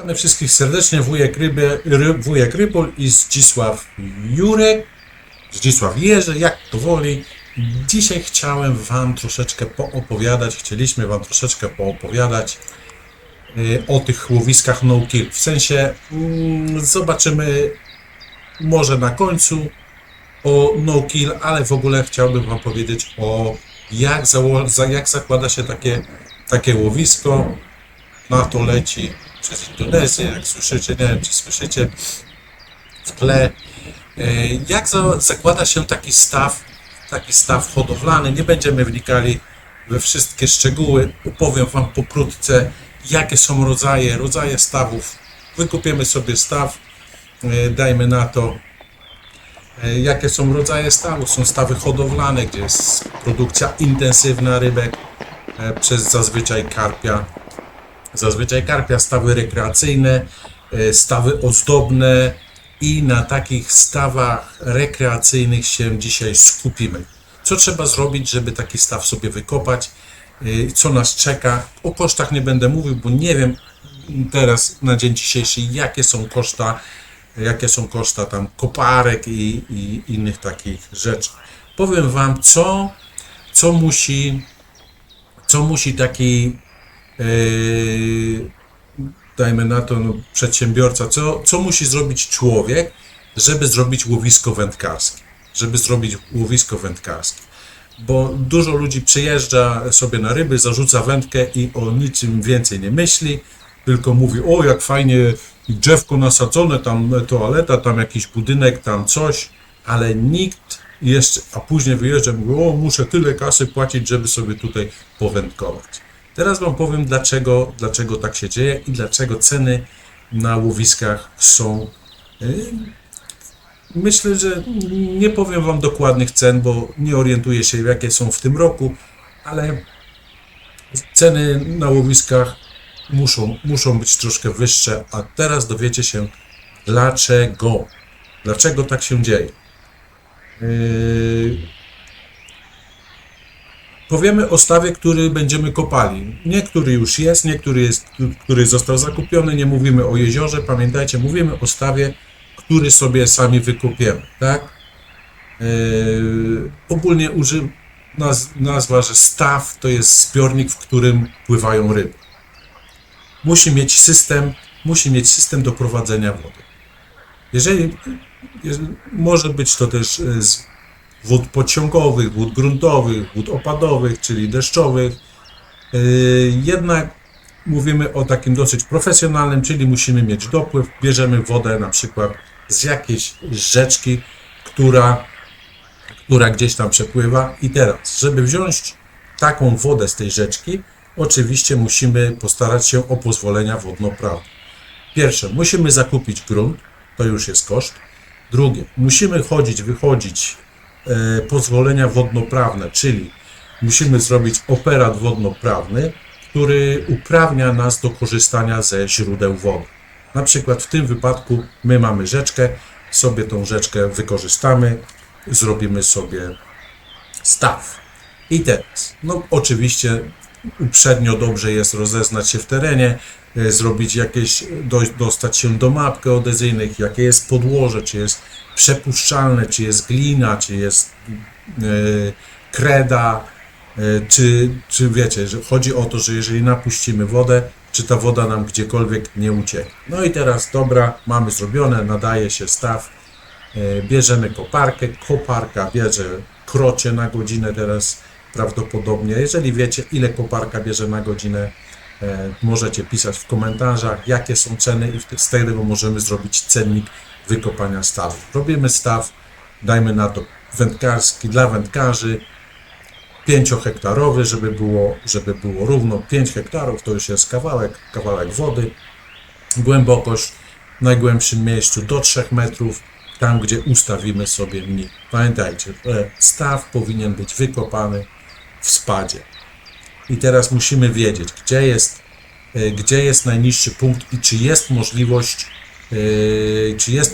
Witamy wszystkich serdecznie, wujek Rybol i Zdzisław Jurek, Zdzisław Jerzy, jak to woli. Dzisiaj chcieliśmy Wam troszeczkę poopowiadać o tych łowiskach no-kill. W sensie zobaczymy może na końcu o no-kill, ale w ogóle chciałbym Wam powiedzieć o jak zakłada się takie łowisko. Na to leci przez Indonezję, jak słyszycie, nie wiem czy słyszycie w tle. Jak zakłada się taki staw hodowlany. Nie będziemy wnikali we wszystkie szczegóły. Opowiem Wam pokrótce, jakie są rodzaje stawów. Wykupiemy sobie staw, dajmy na to, jakie są rodzaje stawów. Są stawy hodowlane, gdzie jest produkcja intensywna rybek przez zazwyczaj karpia, stawy rekreacyjne, stawy ozdobne i na takich stawach rekreacyjnych się dzisiaj skupimy. Co trzeba zrobić, żeby taki staw sobie wykopać, co nas czeka. O kosztach nie będę mówił, bo nie wiem teraz na dzień dzisiejszy jakie są koszta tam koparek i innych takich rzeczy. Powiem Wam, co musi taki dajmy na to przedsiębiorca, co musi zrobić człowiek, żeby zrobić łowisko wędkarskie. Bo dużo ludzi przyjeżdża sobie na ryby, zarzuca wędkę i o niczym więcej nie myśli, tylko mówi: o jak fajnie, drzewko nasadzone, tam toaleta, tam jakiś budynek, tam coś, ale nikt jeszcze, a później wyjeżdża i mówi: o, muszę tyle kasy płacić, żeby sobie tutaj powędkować. Teraz Wam powiem, dlaczego tak się dzieje i dlaczego ceny na łowiskach są. Myślę, że nie powiem Wam dokładnych cen, bo nie orientuję się, jakie są w tym roku, ale ceny na łowiskach muszą być troszkę wyższe, a teraz dowiecie się dlaczego. Dlaczego tak się dzieje. Powiemy o stawie, który będziemy kopali. Niektóry już jest, który został zakupiony. Nie mówimy o jeziorze, pamiętajcie, mówimy o stawie, który sobie sami wykopiemy, tak? Ogólnie nazwa, że staw to jest zbiornik, w którym pływają ryby. Musi mieć system do prowadzenia wody. Może być to też z wód podciągowych, wód gruntowych, wód opadowych, czyli deszczowych. Jednak mówimy o takim dosyć profesjonalnym, czyli musimy mieć dopływ. Bierzemy wodę na przykład z jakiejś rzeczki, która gdzieś tam przepływa. I teraz, żeby wziąć taką wodę z tej rzeczki, oczywiście musimy postarać się o pozwolenia wodnoprawne. Pierwsze, musimy zakupić grunt, to już jest koszt. Drugie, musimy wychodzić pozwolenia wodnoprawne, czyli musimy zrobić operat wodnoprawny, który uprawnia nas do korzystania ze źródeł wody. Na przykład w tym wypadku my mamy rzeczkę, sobie tą rzeczkę wykorzystamy, zrobimy sobie staw. I teraz, oczywiście uprzednio dobrze jest rozeznać się w terenie, zrobić dostać się do map geodezyjnych, jakie jest podłoże, czy jest przepuszczalne, czy jest glina, czy jest kreda, czy wiecie, że chodzi o to, że jeżeli napuścimy wodę, czy ta woda nam gdziekolwiek nie ucieknie. No i teraz, dobra, mamy zrobione, nadaje się staw, bierzemy koparka bierze krocie na godzinę teraz prawdopodobnie. Jeżeli wiecie, ile koparka bierze na godzinę, możecie pisać w komentarzach, jakie są ceny i z tego możemy zrobić cennik wykopania stawu. Robimy staw, dajmy na to wędkarski, dla wędkarzy, 5-hektarowy, żeby było równo. 5 hektarów to już jest kawałek wody. Głębokość w najgłębszym miejscu do 3 metrów, tam gdzie ustawimy sobie mniej. Pamiętajcie, staw powinien być wykopany w spadzie. I teraz musimy wiedzieć, gdzie jest najniższy punkt i czy jest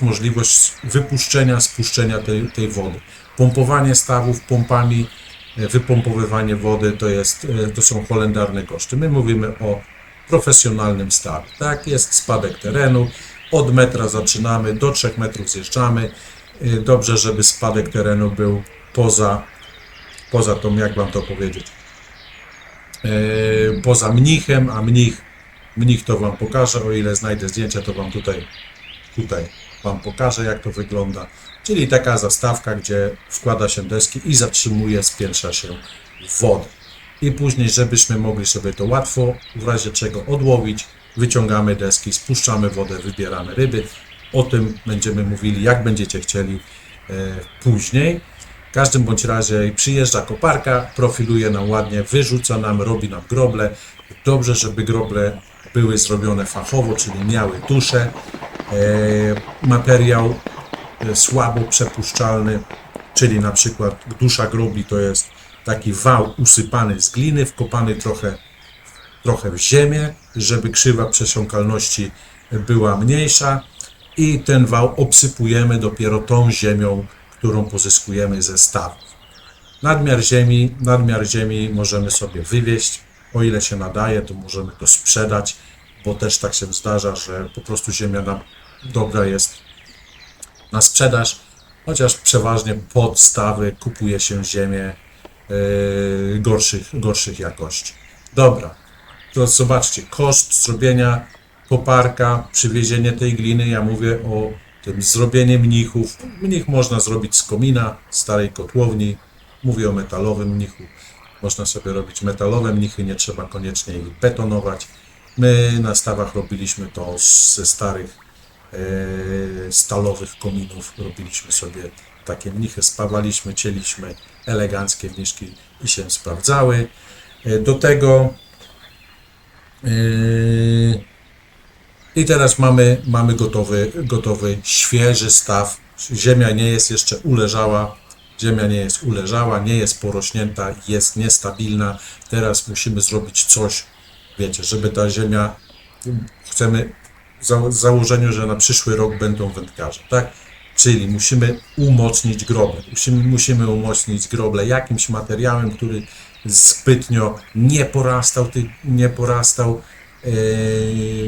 możliwość spuszczenia tej wody. Pompowanie stawów pompami, wypompowywanie wody to są holendarne koszty. My mówimy o profesjonalnym stawie. Tak, jest spadek terenu, od metra zaczynamy, do 3 metrów zjeżdżamy. Dobrze, żeby spadek terenu był poza tą, jak wam to powiedzieć, poza mnichem, a mnich to wam pokażę, o ile znajdę zdjęcia, to wam tutaj wam pokażę, jak to wygląda. Czyli taka zastawka, gdzie wkłada się deski i zatrzymuje, spiętrza się wodę. I później, żebyśmy mogli sobie to łatwo, w razie czego odłowić, wyciągamy deski, spuszczamy wodę, wybieramy ryby. O tym będziemy mówili, jak będziecie chcieli później. W każdym bądź razie przyjeżdża koparka, profiluje nam ładnie, wyrzuca nam, robi nam groble. Dobrze, żeby groble były zrobione fachowo, czyli miały tuszę. Materiał słabo przepuszczalny, czyli na przykład dusza grobli to jest taki wał usypany z gliny, wkopany trochę w ziemię, żeby krzywa przesiąkalności była mniejsza i ten wał obsypujemy dopiero tą ziemią, którą pozyskujemy ze stawów. Nadmiar ziemi możemy sobie wywieźć, o ile się nadaje, to możemy to sprzedać, bo też tak się zdarza, że po prostu ziemia nam dobra jest na sprzedaż, chociaż przeważnie pod stawy kupuje się ziemię gorszych jakości. Dobra, to zobaczcie, koszt zrobienia koparka, przywiezienie tej gliny, ja mówię o tym zrobienie mnichów. Mnich można zrobić z komina, starej kotłowni, mówię o metalowym mnichu. Można sobie robić metalowe mnichy, nie trzeba koniecznie ich betonować. My na stawach robiliśmy to ze starych stalowych kominów, robiliśmy sobie takie mnichy, spawaliśmy, cieliśmy, eleganckie mniszki i się sprawdzały. Do tego i teraz mamy gotowy świeży staw. Ziemia nie jest jeszcze uleżała, nie jest porośnięta, jest niestabilna. Teraz musimy zrobić coś, wiecie, żeby ta ziemia, chcemy w założeniu, że na przyszły rok będą wędkarze, tak? Czyli musimy umocnić groble. Musimy umocnić groble jakimś materiałem, który zbytnio nie porastał.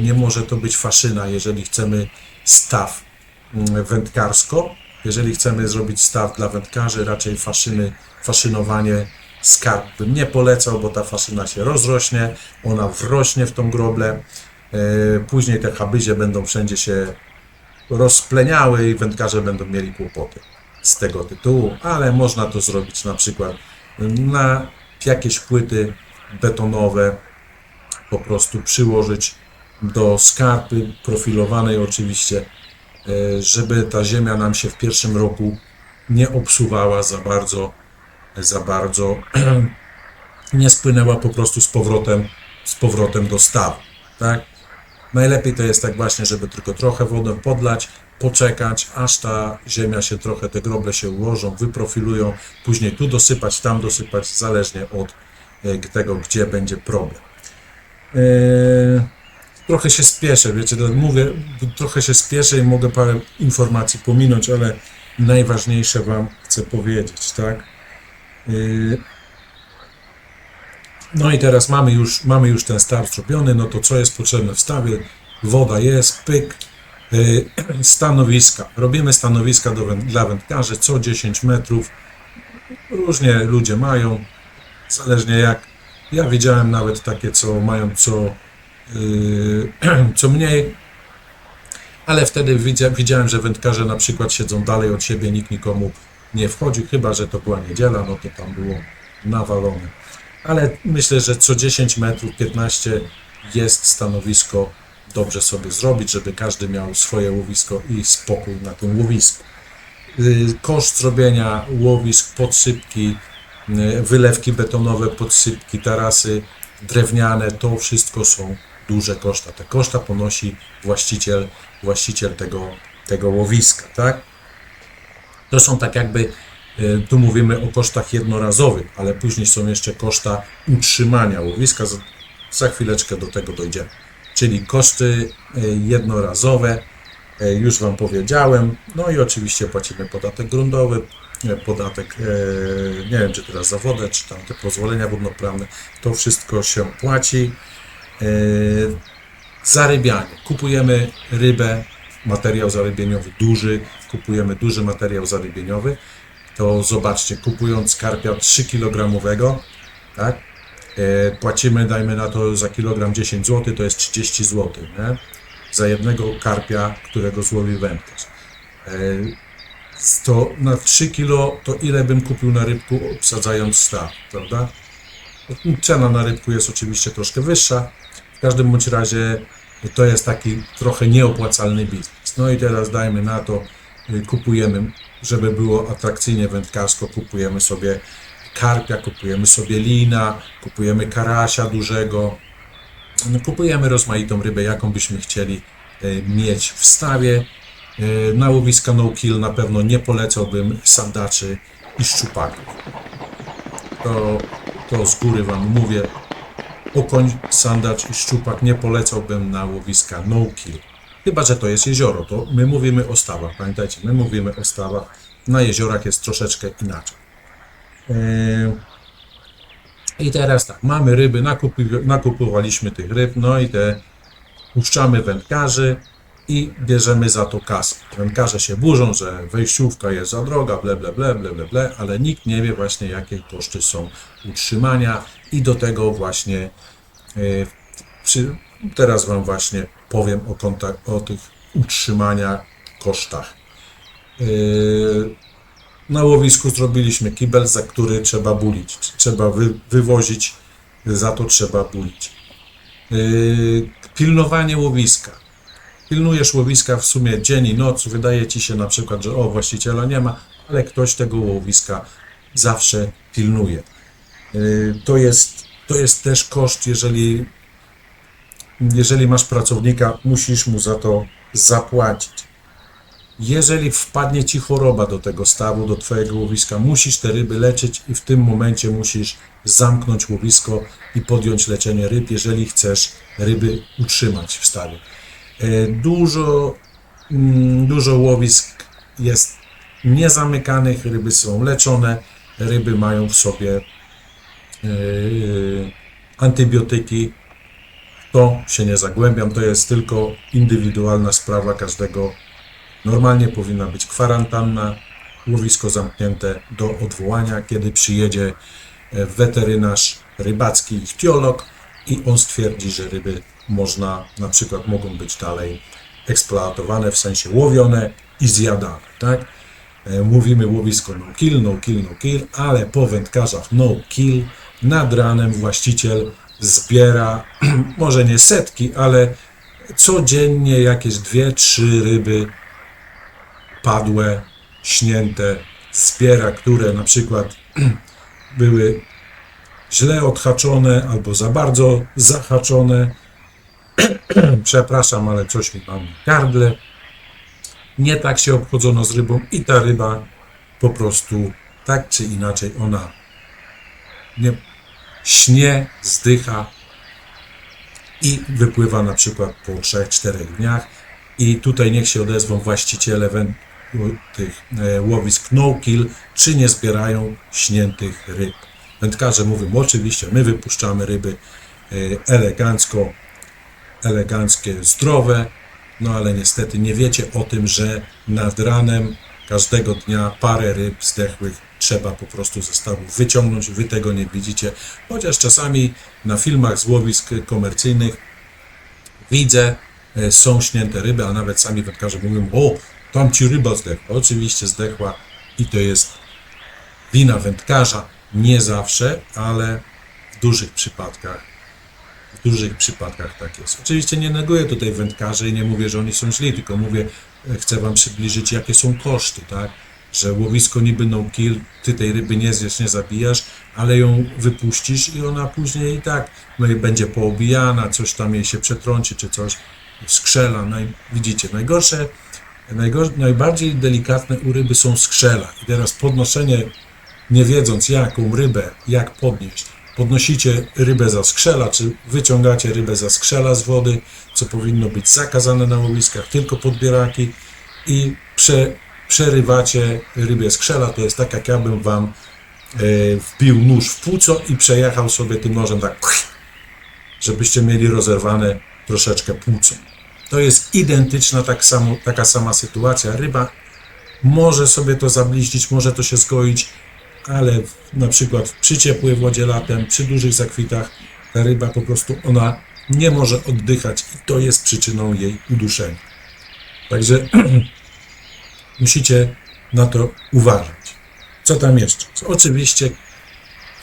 Nie może to być faszyna, jeżeli chcemy staw wędkarsko. Jeżeli chcemy zrobić staw dla wędkarzy, raczej faszynowanie skarb bym nie polecał, bo ta faszyna się rozrośnie, ona wrośnie w tą groblę. Później te habyzie będą wszędzie się rozpleniały i wędkarze będą mieli kłopoty z tego tytułu, ale można to zrobić na przykład na jakieś płyty betonowe, po prostu przyłożyć do skarpy profilowanej oczywiście, żeby ta ziemia nam się w pierwszym roku nie obsuwała za bardzo nie spłynęła po prostu z powrotem do stawu, tak? Najlepiej to jest tak właśnie, żeby tylko trochę wodę podlać, poczekać, aż ta ziemia się trochę, te groble się ułożą, wyprofilują, później tu dosypać, tam dosypać, zależnie od tego, gdzie będzie problem. Trochę się spieszę, wiecie, mówię, trochę się spieszę i mogę parę informacji pominąć, ale najważniejsze wam chcę powiedzieć, tak? No i teraz mamy już ten staw zrobiony, no to co jest potrzebne w stawie? Woda jest, pyk, stanowiska. Robimy stanowiska dla wędkarzy co 10 metrów. Różnie ludzie mają, zależnie jak. Ja widziałem nawet takie, co mają co mniej, ale wtedy widziałem, że wędkarze na przykład siedzą dalej od siebie, nikt nikomu nie wchodzi, chyba że to była niedziela, no to tam było nawalone. Ale myślę, że co 10 metrów, 15 jest stanowisko dobrze sobie zrobić, żeby każdy miał swoje łowisko i spokój na tym łowisku. Koszt zrobienia łowisk, podsypki, wylewki betonowe, podsypki, tarasy drewniane, to wszystko są duże koszta. Te koszta ponosi właściciel tego łowiska, tak? To są tak jakby, tu mówimy o kosztach jednorazowych, ale później są jeszcze koszta utrzymania łowiska. Za chwileczkę do tego dojdziemy. Czyli koszty jednorazowe, już wam powiedziałem, no i oczywiście płacimy podatek gruntowy, podatek, nie wiem czy teraz za wodę, czy tam te pozwolenia wodnoprawne, to wszystko się płaci. Zarybianie. Kupujemy rybę, materiał zarybieniowy duży, kupujemy duży materiał zarybieniowy, to zobaczcie, kupując karpia 3 kg, tak, płacimy, dajmy na to za kilogram 10 zł, to jest 30 zł, nie? Za jednego karpia, którego złowi wędkarz. To na 3 kg to ile bym kupił na rybku, obsadzając staw, prawda? Cena na rybku jest oczywiście troszkę wyższa, w każdym bądź razie to jest taki trochę nieopłacalny biznes. No i teraz dajmy na to, kupujemy, żeby było atrakcyjnie wędkarsko, kupujemy sobie karpia, kupujemy sobie lina, kupujemy karasia dużego, kupujemy rozmaitą rybę, jaką byśmy chcieli mieć w stawie. Na łowiska no-kill na pewno nie polecałbym sandaczy i szczupaków. To z góry Wam mówię, okoń, sandacz i szczupak nie polecałbym na łowiska no-kill. Chyba że to jest jezioro, to my mówimy o stawach, pamiętajcie, my mówimy o stawach, na jeziorach jest troszeczkę inaczej. I teraz tak, mamy ryby, nakupowaliśmy tych ryb, no i te puszczamy wędkarzy i bierzemy za to kasę. Wędkarze się burzą, że wejściówka jest za droga, ble, ble, ble, ble, ble, ble, ale nikt nie wie właśnie, jakie koszty są utrzymania i do tego właśnie teraz Wam właśnie powiem o tych utrzymania kosztach. Na łowisku zrobiliśmy kibel, za który trzeba bulić. Trzeba wywozić, za to trzeba bulić. Pilnowanie łowiska. Pilnujesz łowiska w sumie dzień i noc. Wydaje Ci się na przykład, że właściciela nie ma, ale ktoś tego łowiska zawsze pilnuje. To jest też koszt, jeżeli masz pracownika, musisz mu za to zapłacić. Jeżeli wpadnie Ci choroba do tego stawu, do Twojego łowiska, musisz te ryby leczyć i w tym momencie musisz zamknąć łowisko i podjąć leczenie ryb, jeżeli chcesz ryby utrzymać w stawie. Dużo łowisk jest niezamykanych, ryby są leczone, ryby mają w sobie antybiotyki. To się nie zagłębiam, to jest tylko indywidualna sprawa każdego. Normalnie powinna być kwarantanna, łowisko zamknięte do odwołania, kiedy przyjedzie weterynarz rybacki, ichtiolog i on stwierdzi, że ryby na przykład mogą być dalej eksploatowane, w sensie łowione i zjadane, tak? Mówimy łowisko no kill, no kill, no kill, ale po wędkarzach no kill nad ranem właściciel zbiera, może nie setki, ale codziennie jakieś 2-3 ryby padłe, śnięte, zbiera, które na przykład były źle odhaczone albo za bardzo zahaczone. Przepraszam, ale coś mi mam w gardle. Nie tak się obchodzono z rybą i ta ryba po prostu tak czy inaczej ona śnie, zdycha i wypływa na przykład po 3-4 dniach. I tutaj niech się odezwą właściciele tych łowisk no-kill, czy nie zbierają śniętych ryb. Wędkarze mówią, oczywiście my wypuszczamy ryby eleganckie, zdrowe, no ale niestety nie wiecie o tym, że nad ranem każdego dnia parę ryb zdechłych trzeba po prostu ze stawu wyciągnąć. Wy tego nie widzicie, chociaż czasami na filmach z łowisk komercyjnych widzę, są śnięte ryby, a nawet sami wędkarze mówią, tam ci ryba zdechła. Oczywiście zdechła i to jest wina wędkarza. Nie zawsze, ale w dużych przypadkach tak jest. Oczywiście nie neguję tutaj wędkarzy i nie mówię, że oni są źli, tylko mówię, chcę Wam przybliżyć, jakie są koszty, tak? Że łowisko niby no kill, Ty tej ryby nie zjesz, nie zabijasz, ale ją wypuścisz i ona później i tak będzie poobijana, coś tam jej się przetrąci, czy coś skrzela. Widzicie, najbardziej delikatne u ryby są skrzela. I teraz podnoszenie, nie wiedząc jaką rybę, jak podnieść, podnosicie rybę za skrzela, czy wyciągacie rybę za skrzela z wody, co powinno być zakazane na łowiskach, tylko podbieraki i przerywacie rybę skrzela. To jest tak, jak ja bym Wam wbił nóż w płuco i przejechał sobie tym nożem tak żebyście mieli rozerwane troszeczkę płuco. To jest identyczna taka sama sytuacja. Ryba może sobie to zabliźnić, może to się zgoić, ale na przykład przy ciepłej wodzie latem, przy dużych zakwitach, ta ryba po prostu ona nie może oddychać i to jest przyczyną jej uduszenia. Także musicie na to uważać. Co tam jeszcze? Oczywiście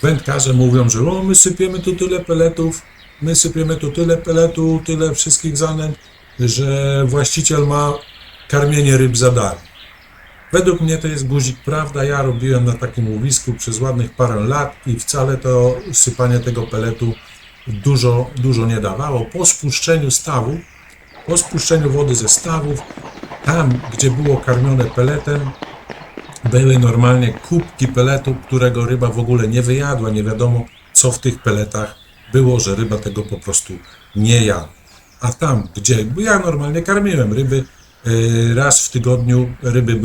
wędkarze mówią, że my sypiemy tu tyle peletów, my sypiemy tu tyle peletu, tyle wszystkich zanęt, że właściciel ma karmienie ryb za darmo. Według mnie to jest guzik prawda. Ja robiłem na takim łowisku przez ładnych parę lat i wcale to sypanie tego peletu dużo nie dawało. Po spuszczeniu stawu, po spuszczeniu wody ze stawów, tam gdzie było karmione peletem, były normalnie kubki peletu, którego ryba w ogóle nie wyjadła. Nie wiadomo, co w tych peletach było, że ryba tego po prostu nie jadła. A tam, gdzie ja normalnie karmiłem ryby, raz w tygodniu ryby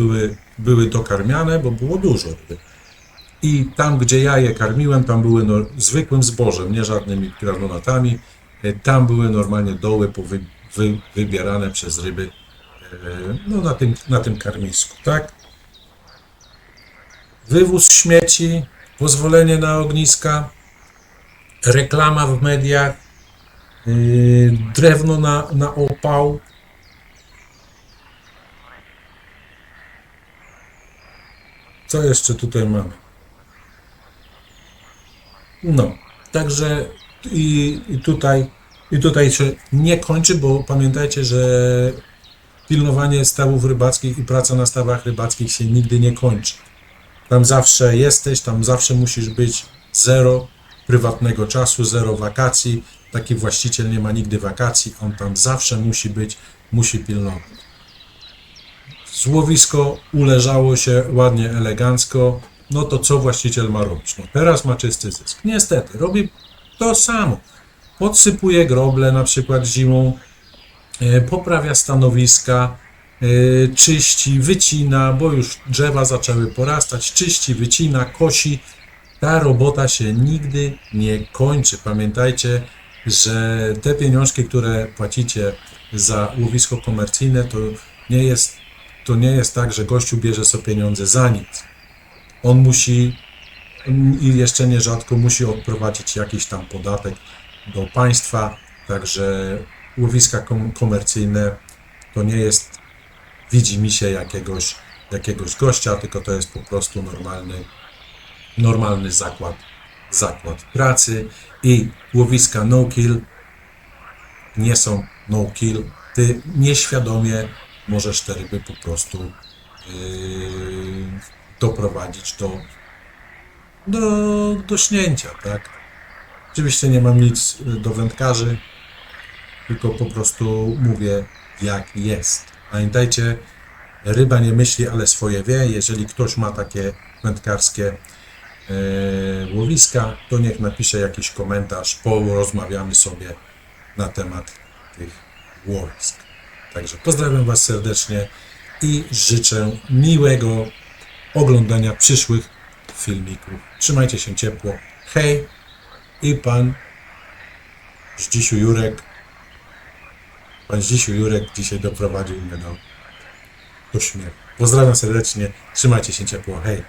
były dokarmiane, bo było dużo ryby. I tam, gdzie ja je karmiłem, tam były zwykłym zbożem, nie żadnymi granulatami. Tam były normalnie doły wybierane przez ryby na tym karmisku, tak? Wywóz śmieci, pozwolenie na ogniska, reklama w mediach, drewno na opał. Co jeszcze tutaj mamy? No, także i tutaj się nie kończy, bo pamiętajcie, że pilnowanie stawów rybackich i praca na stawach rybackich się nigdy nie kończy. Tam zawsze jesteś, tam zawsze musisz być, zero prywatnego czasu, zero wakacji. Taki właściciel nie ma nigdy wakacji, on tam zawsze musi być, musi pilnować. Złowisko uleżało się ładnie, elegancko, no to co właściciel ma robić? No teraz ma czysty zysk. Niestety, robi to samo. Podsypuje groble na przykład zimą, poprawia stanowiska, czyści, wycina, bo już drzewa zaczęły porastać, czyści, wycina, kosi. Ta robota się nigdy nie kończy. Pamiętajcie, że te pieniążki, które płacicie za łowisko komercyjne, to nie jest tak, że gościu bierze sobie pieniądze za nic. On musi i jeszcze nierzadko musi odprowadzić jakiś tam podatek do państwa, także łowiska komercyjne to nie jest widzimisię jakiegoś gościa, tylko to jest po prostu normalny zakład pracy i łowiska no-kill nie są no-kill. Ty nieświadomie możesz te ryby po prostu doprowadzić do śnięcia, tak? Oczywiście nie mam nic do wędkarzy, tylko po prostu mówię jak jest. Pamiętajcie, ryba nie myśli, ale swoje wie. Jeżeli ktoś ma takie wędkarskie łowiska, to niech napisze jakiś komentarz, porozmawiamy sobie na temat tych łowisk. Także pozdrawiam Was serdecznie i życzę miłego oglądania przyszłych filmików. Trzymajcie się ciepło. Hej! I pan Zdzisiu Jurek. Pan Zdzisiu Jurek dzisiaj doprowadził mnie do śmiechu. Pozdrawiam serdecznie. Trzymajcie się ciepło. Hej!